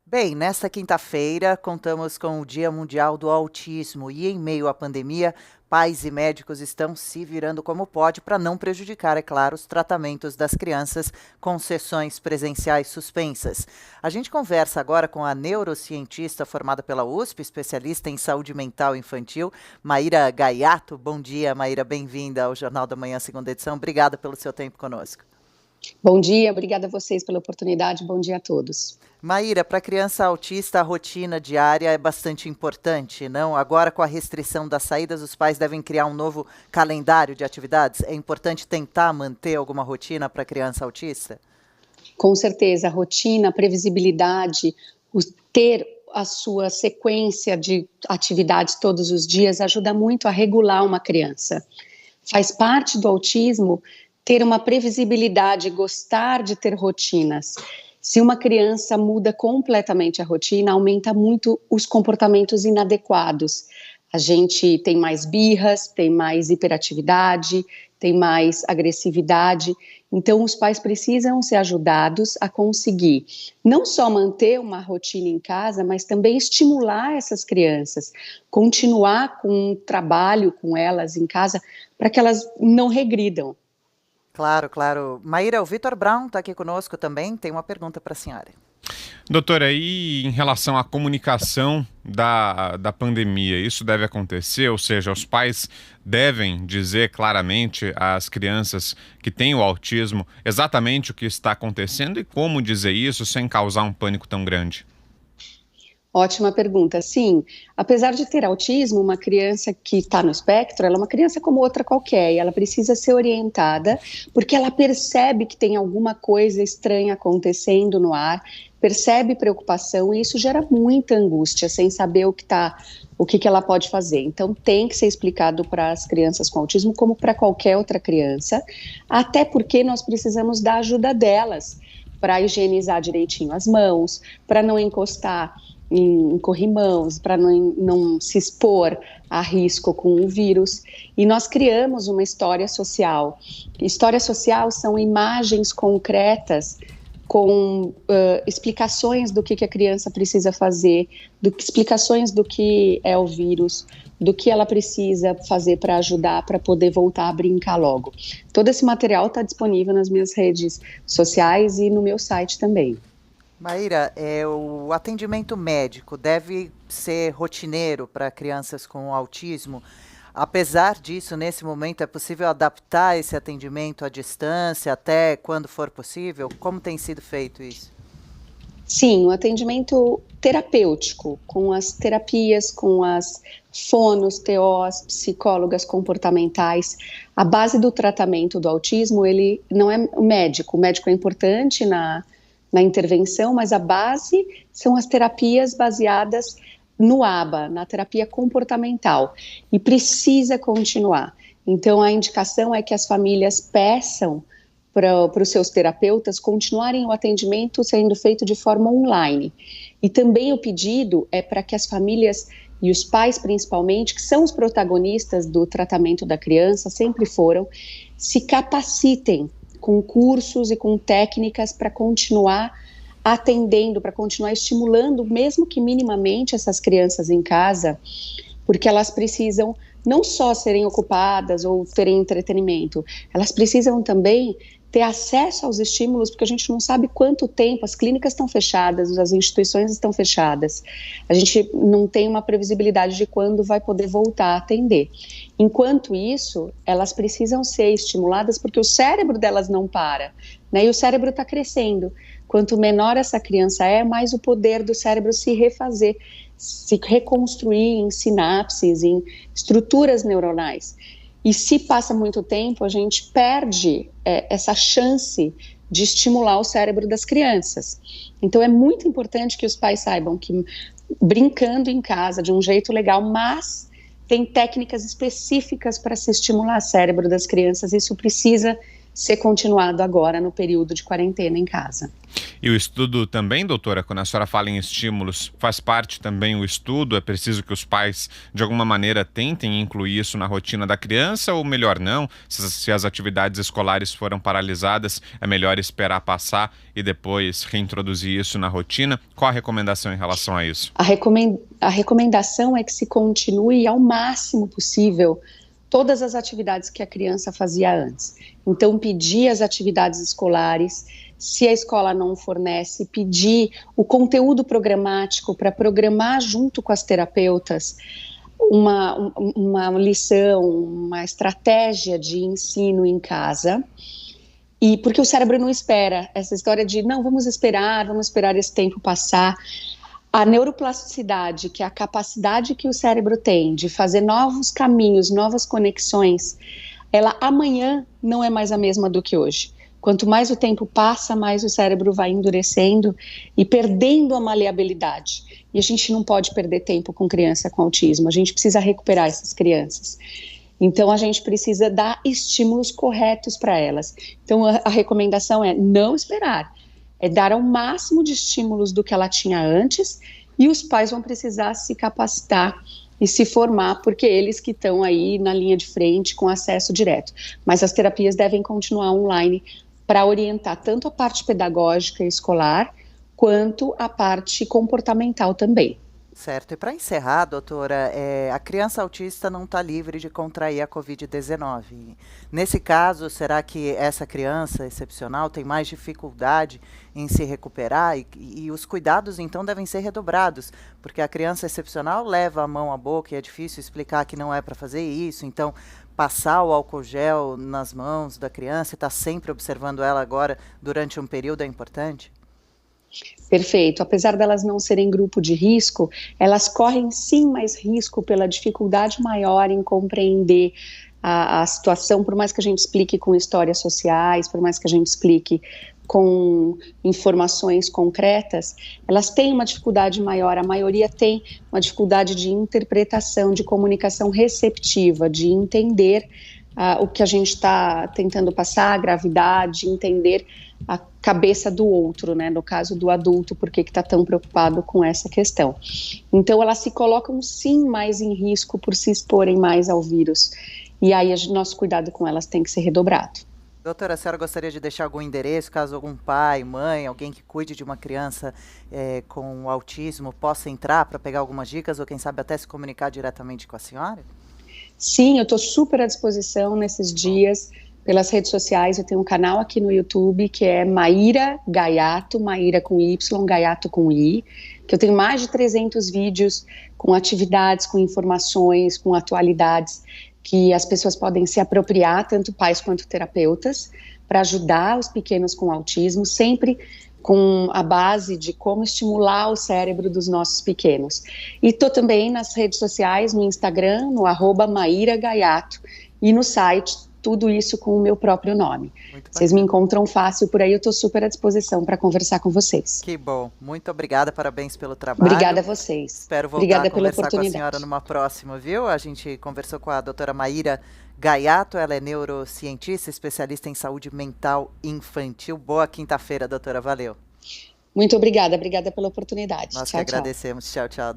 Bem, nesta quinta-feira contamos com o Dia Mundial do Autismo e, em meio à pandemia, pais e médicos estão se virando como pode para não prejudicar, é claro, os tratamentos das crianças com sessões presenciais suspensas. A gente conversa agora com a neurocientista formada pela USP, especialista em saúde mental infantil, Maíra Gaiato. Bom dia, Maíra, bem-vinda ao Jornal da Manhã, segunda edição. Obrigada pelo seu tempo conosco. Bom dia, obrigada a vocês pela oportunidade, bom dia a todos. Maíra, para criança autista, a rotina diária é bastante importante, não? Agora, com a restrição das saídas, os pais devem criar um novo calendário de atividades. É importante tentar manter alguma rotina para criança autista? Com certeza, a rotina, a previsibilidade, ter a sua sequência de atividades todos os dias ajuda muito a regular uma criança. Faz parte do autismo ter uma previsibilidade, gostar de ter rotinas. Se uma criança muda completamente a rotina, aumenta muito os comportamentos inadequados. A gente tem mais birras, tem mais hiperatividade, tem mais agressividade. Então, os pais precisam ser ajudados a conseguir não só manter uma rotina em casa, mas também estimular essas crianças, continuar com um trabalho com elas em casa, para que elas não regridam. Claro, claro. Maíra, o Vitor Brown está aqui conosco também, tem uma pergunta para a senhora. Doutora, e em relação à comunicação da pandemia, isso deve acontecer? Ou seja, os pais devem dizer claramente às crianças que têm o autismo exatamente o que está acontecendo e como dizer isso sem causar um pânico tão grande? Ótima pergunta. Sim, apesar de ter autismo, uma criança que está no espectro, ela é uma criança como outra qualquer, e ela precisa ser orientada, porque ela percebe que tem alguma coisa estranha acontecendo no ar, percebe preocupação, e isso gera muita angústia, sem saber o que ela pode fazer. Então, tem que ser explicado para as crianças com autismo, como para qualquer outra criança, até porque nós precisamos da ajuda delas, para higienizar direitinho as mãos, para não encostar em corrimãos, para não se expor a risco com o vírus. E nós criamos uma história social. História social são imagens concretas com explicações do que a criança precisa fazer, explicações do que é o vírus, do que ela precisa fazer para ajudar, para poder voltar a brincar logo. Todo esse material está disponível nas minhas redes sociais e no meu site também. Maíra, o atendimento médico deve ser rotineiro para crianças com autismo. Apesar disso, nesse momento, é possível adaptar esse atendimento à distância, até quando for possível? Como tem sido feito isso? Sim, o atendimento terapêutico, com as terapias, com as fonos, TOs, psicólogas comportamentais. A base do tratamento do autismo, ele não é o médico é importante na intervenção, mas a base são as terapias baseadas no ABA, na terapia comportamental, e precisa continuar. Então, a indicação é que as famílias peçam para os seus terapeutas continuarem o atendimento sendo feito de forma online. E também o pedido é para que as famílias e os pais, principalmente, que são os protagonistas do tratamento da criança, sempre foram, se capacitem com cursos e com técnicas para continuar atendendo, para continuar estimulando, mesmo que minimamente, essas crianças em casa, porque elas precisam não só serem ocupadas ou terem entretenimento, elas precisam também ter acesso aos estímulos, porque a gente não sabe quanto tempo, as clínicas estão fechadas, as instituições estão fechadas, a gente não tem uma previsibilidade de quando vai poder voltar a atender. Enquanto isso, elas precisam ser estimuladas porque o cérebro delas não para, né? E o cérebro está crescendo. Quanto menor essa criança é, mais o poder do cérebro se refazer, se reconstruir em sinapses, em estruturas neuronais. E se passa muito tempo, a gente perde essa chance de estimular o cérebro das crianças. Então é muito importante que os pais saibam que brincando em casa de um jeito legal, mas tem técnicas específicas para se estimular o cérebro das crianças, isso precisa ser continuado agora no período de quarentena em casa. E o estudo também, doutora, quando a senhora fala em estímulos, faz parte também o estudo? É preciso que os pais, de alguma maneira, tentem incluir isso na rotina da criança ou melhor não? Se as atividades escolares foram paralisadas, é melhor esperar passar e depois reintroduzir isso na rotina? Qual a recomendação em relação a isso? A recomendação é que se continue ao máximo possível todas as atividades que a criança fazia antes. Então, pedir as atividades escolares, se a escola não fornece, pedir o conteúdo programático para programar junto com as terapeutas uma lição, uma estratégia de ensino em casa. E porque o cérebro não espera, essa história de não, vamos esperar esse tempo passar. A neuroplasticidade, que é a capacidade que o cérebro tem de fazer novos caminhos, novas conexões, ela amanhã não é mais a mesma do que hoje. Quanto mais o tempo passa, mais o cérebro vai endurecendo e perdendo a maleabilidade. E a gente não pode perder tempo com criança com autismo, a gente precisa recuperar essas crianças. Então, a gente precisa dar estímulos corretos para elas. Então, a recomendação é não esperar, é dar ao máximo de estímulos do que ela tinha antes, e os pais vão precisar se capacitar e se formar, porque eles que estão aí na linha de frente com acesso direto. Mas as terapias devem continuar online para orientar tanto a parte pedagógica e escolar, quanto a parte comportamental também. Certo. E para encerrar, doutora, a criança autista não está livre de contrair a Covid-19. Nesse caso, será que essa criança excepcional tem mais dificuldade em se recuperar? E os cuidados, então, devem ser redobrados, porque a criança excepcional leva a mão à boca e é difícil explicar que não é para fazer isso. Então, passar o álcool gel nas mãos da criança e estar sempre observando ela agora durante um período é importante? Perfeito. Apesar delas não serem grupo de risco, elas correm sim mais risco pela dificuldade maior em compreender a situação, por mais que a gente explique com histórias sociais, por mais que a gente explique com informações concretas, elas têm uma dificuldade maior, a maioria tem uma dificuldade de interpretação, de comunicação receptiva, de entender o que a gente está tentando passar, a gravidade, entender a cabeça do outro, né? No caso do adulto, por que está tão preocupado com essa questão. Então, elas se colocam sim mais em risco por se exporem mais ao vírus. E aí, nosso cuidado com elas tem que ser redobrado. Doutora, a senhora gostaria de deixar algum endereço, caso algum pai, mãe, alguém que cuide de uma criança com autismo possa entrar para pegar algumas dicas ou quem sabe até se comunicar diretamente com a senhora? Sim, eu estou super à disposição nesses dias, pelas redes sociais. Eu tenho um canal aqui no YouTube que é Maíra Gaiato, Maíra com Y, Gaiato com I, que eu tenho mais de 300 vídeos com atividades, com informações, com atualidades, que as pessoas podem se apropriar, tanto pais quanto terapeutas, para ajudar os pequenos com autismo, sempre com a base de como estimular o cérebro dos nossos pequenos. E estou também nas redes sociais, no Instagram, no @MaíraGaiato, e no site, tudo isso com o meu próprio nome. Vocês me encontram fácil por aí, eu estou super à disposição para conversar com vocês. Que bom, muito obrigada, parabéns pelo trabalho. Obrigada a vocês. Espero voltar a conversar com a senhora numa próxima, viu? A gente conversou com a doutora Maíra Gaiato, ela é neurocientista, especialista em saúde mental infantil. Boa quinta-feira, doutora, valeu. Muito obrigada pela oportunidade. Nós tchau, que agradecemos, tchau, tchau.